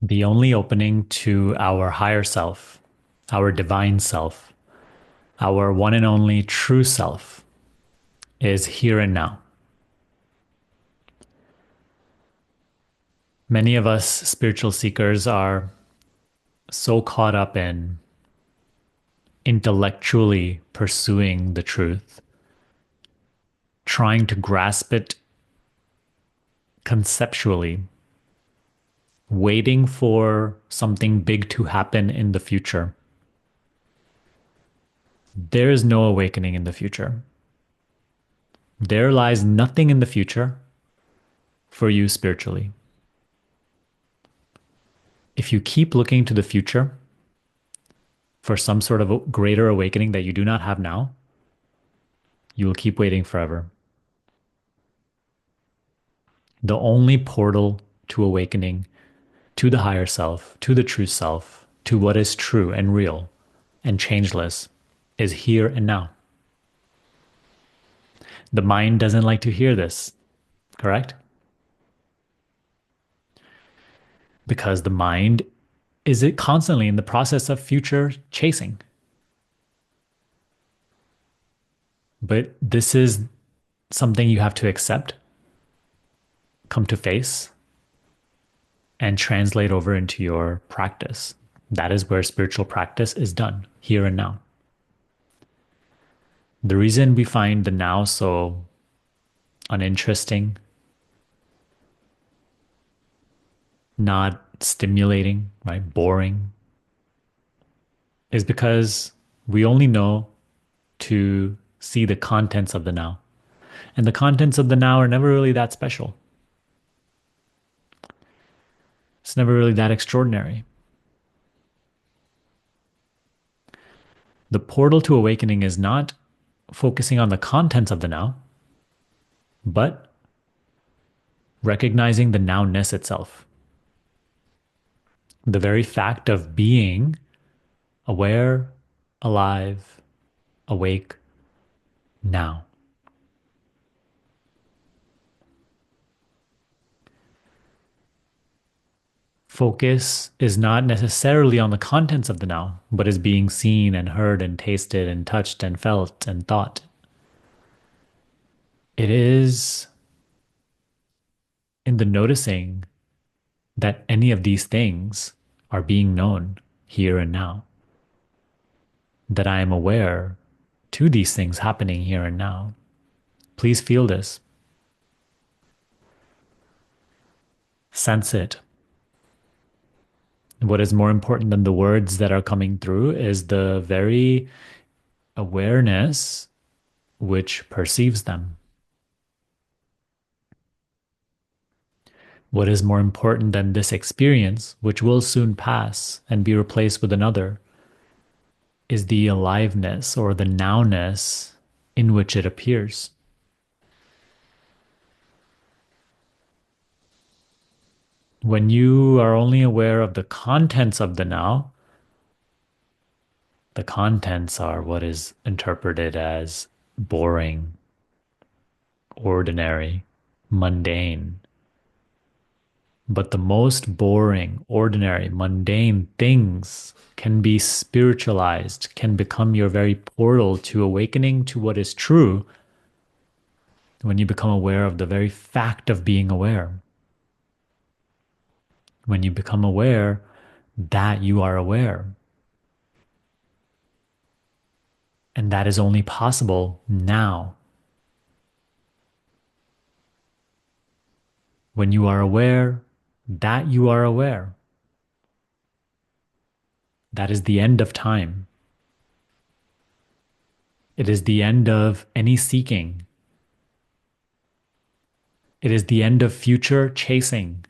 The only opening to our higher self, our divine self, our one and only true self is here and now. Many of us spiritual seekers are so caught up in intellectually pursuing the truth, trying to grasp it conceptually, waiting for something big to happen in the future. There is no awakening in the future. There lies nothing in the future for you spiritually. If you keep looking to the future for some sort of a greater awakening that you do not have now, you will keep waiting forever. The only portal to awakening, to the higher self, to the true self, to what is true and real and changeless is here and now. The mind doesn't like to hear this, correct? Because the mind is it constantly in the process of future chasing. But this is something you have to accept, come to face, and translate over into your practice. That is where spiritual practice is done, here and now. The reason we find the now so uninteresting, not stimulating, right, boring, is because we only know to see the contents of the now. And the contents of the now are never really that special. It's never really that extraordinary. The portal to awakening is not focusing on the contents of the now, but recognizing the nowness itself. The very fact of being aware, alive, awake now. Focus is not necessarily on the contents of the now, but is being seen and heard and tasted and touched and felt and thought. It is in the noticing that any of these things are being known here and now, that I am aware to these things happening here and now. Please feel this. Sense it. What is more important than the words that are coming through is the very awareness which perceives them. What is more important than this experience, which will soon pass and be replaced with another, is the aliveness or the nowness in which it appears. When you are only aware of the contents of the now, the contents are what is interpreted as boring, ordinary, mundane. But the most boring, ordinary, mundane things can be spiritualized, can become your very portal to awakening to what is true when you become aware of the very fact of being aware. When you become aware that you are aware. And that is only possible now. When you are aware that you are aware, that is the end of time. It is the end of any seeking. It is the end of future chasing.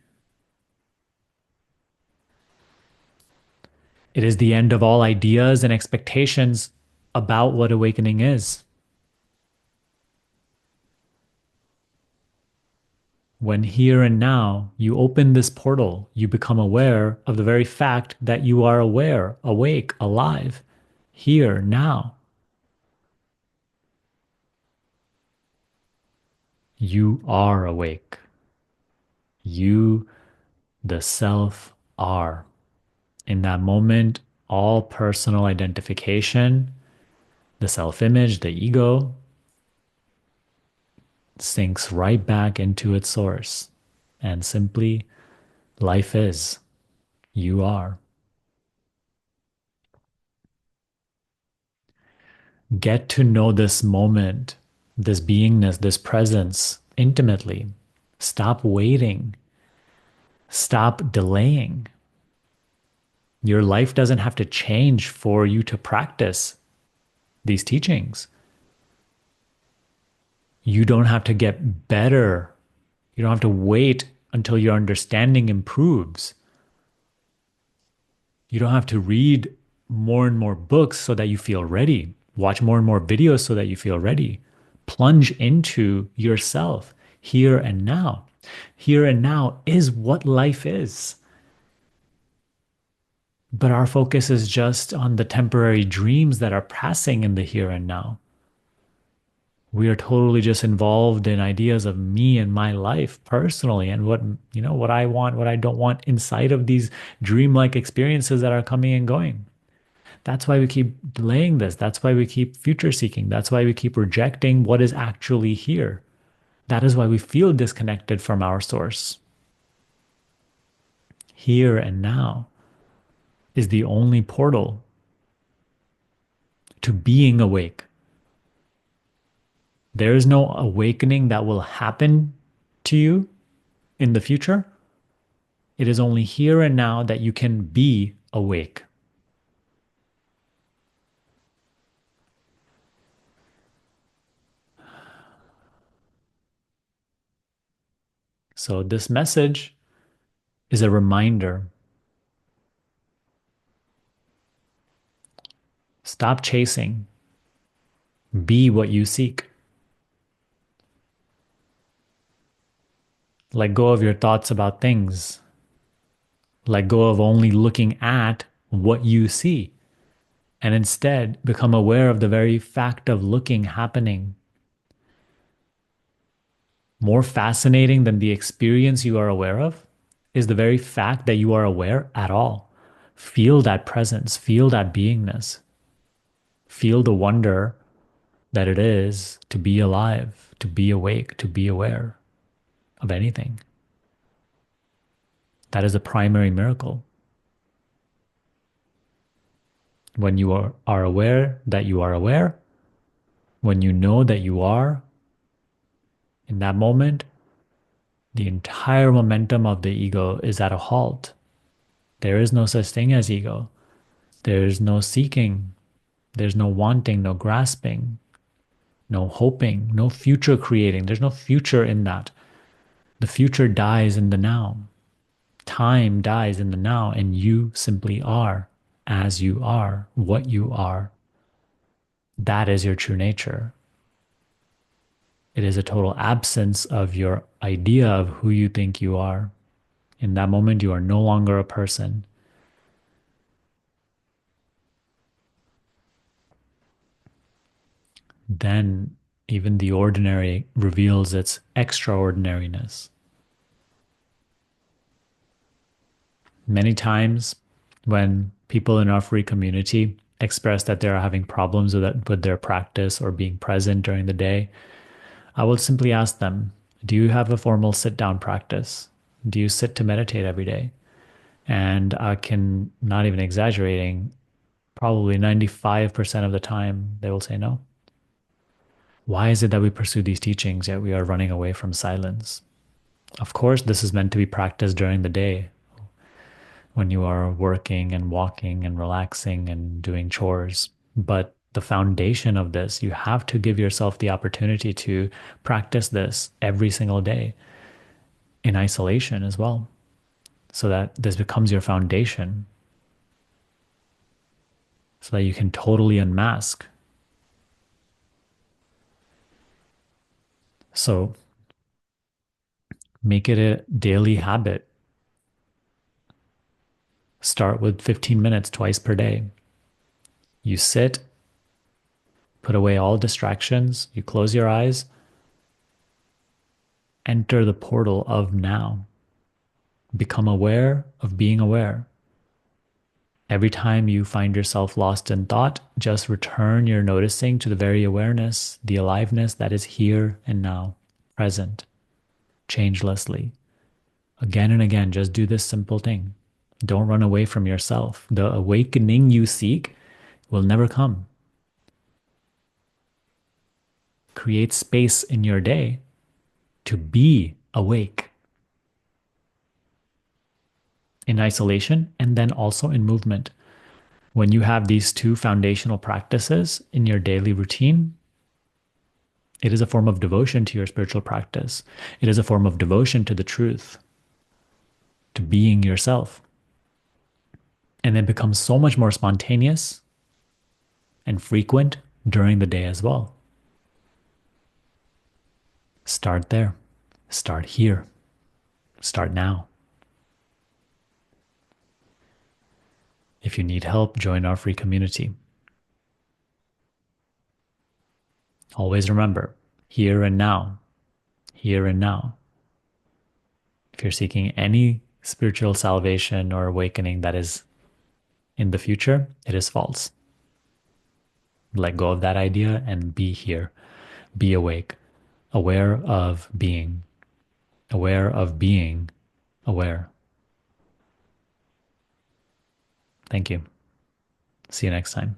It is the end of all ideas and expectations about what awakening is. When here and now you open this portal, you become aware of the very fact that you are aware, awake, alive, here, now. You are awake. You, the self, are. In that moment, all personal identification, the self image, the ego, sinks right back into its source. And simply, life is. You are. Get to know this moment, this beingness, this presence intimately. Stop waiting. Stop delaying. Your life doesn't have to change for you to practice these teachings. You don't have to get better. You don't have to wait until your understanding improves. You don't have to read more and more books so that you feel ready. Watch more and more videos so that you feel ready. Plunge into yourself here and now. Here and now is what life is. But our focus is just on the temporary dreams that are passing in the here and now. We are totally just involved in ideas of me and my life personally and what I want, what I don't want inside of these dreamlike experiences that are coming and going. That's why we keep delaying this. That's why we keep future seeking. That's why we keep rejecting what is actually here. That is why we feel disconnected from our source. Here and now is the only portal to being awake. There is no awakening that will happen to you in the future. It is only here and now that you can be awake. So, this message is a reminder. Stop chasing. Be what you seek. Let go of your thoughts about things. Let go of only looking at what you see and instead become aware of the very fact of looking happening. More fascinating than the experience you are aware of is the very fact that you are aware at all. Feel that presence, feel that beingness, feel the wonder that it is to be alive, to be awake, to be aware of anything. That is a primary miracle. When you are aware that you are aware, when you know that you are, in that moment, the entire momentum of the ego is at a halt. There is no such thing as ego. There is no seeking. There's no wanting, no grasping, no hoping, no future creating. There's no future in that. The future dies in the now. Time dies in the now, and you simply are as you are, what you are. That is your true nature. It is a total absence of your idea of who you think you are. In that moment, you are no longer a person. Then even the ordinary reveals its extraordinariness. Many times, when people in our free community express that they're having problems with their practice or being present during the day, I will simply ask them, do you have a formal sit down practice? Do you sit to meditate every day? And I can, not even exaggerating, probably 95% of the time, they will say no. Why is it that we pursue these teachings yet we are running away from silence? Of course, this is meant to be practiced during the day when you are working and walking and relaxing and doing chores. But the foundation of this, you have to give yourself the opportunity to practice this every single day in isolation as well, so that this becomes your foundation, so that you can totally unmask. So make it a daily habit. Start with 15 minutes twice per day. You sit, put away all distractions, you close your eyes, enter the portal of now. Become aware of being aware. Every time you find yourself lost in thought, just return your noticing to the very awareness, the aliveness that is here and now, present, changelessly. Again and again, just do this simple thing. Don't run away from yourself. The awakening you seek will never come. Create space in your day to be awake in isolation and then also in movement. When you have these two foundational practices in your daily routine, it is a form of devotion to your spiritual practice. It is a form of devotion to the truth, to being yourself. And it becomes so much more spontaneous and frequent during the day as well. Start there. Start here. Start now. If you need help, join our free community. Always remember, here and now, here and now. If you're seeking any spiritual salvation or awakening that is in the future, it is false. Let go of that idea and be here. Be awake, aware of being, aware of being aware. Thank you. See you next time.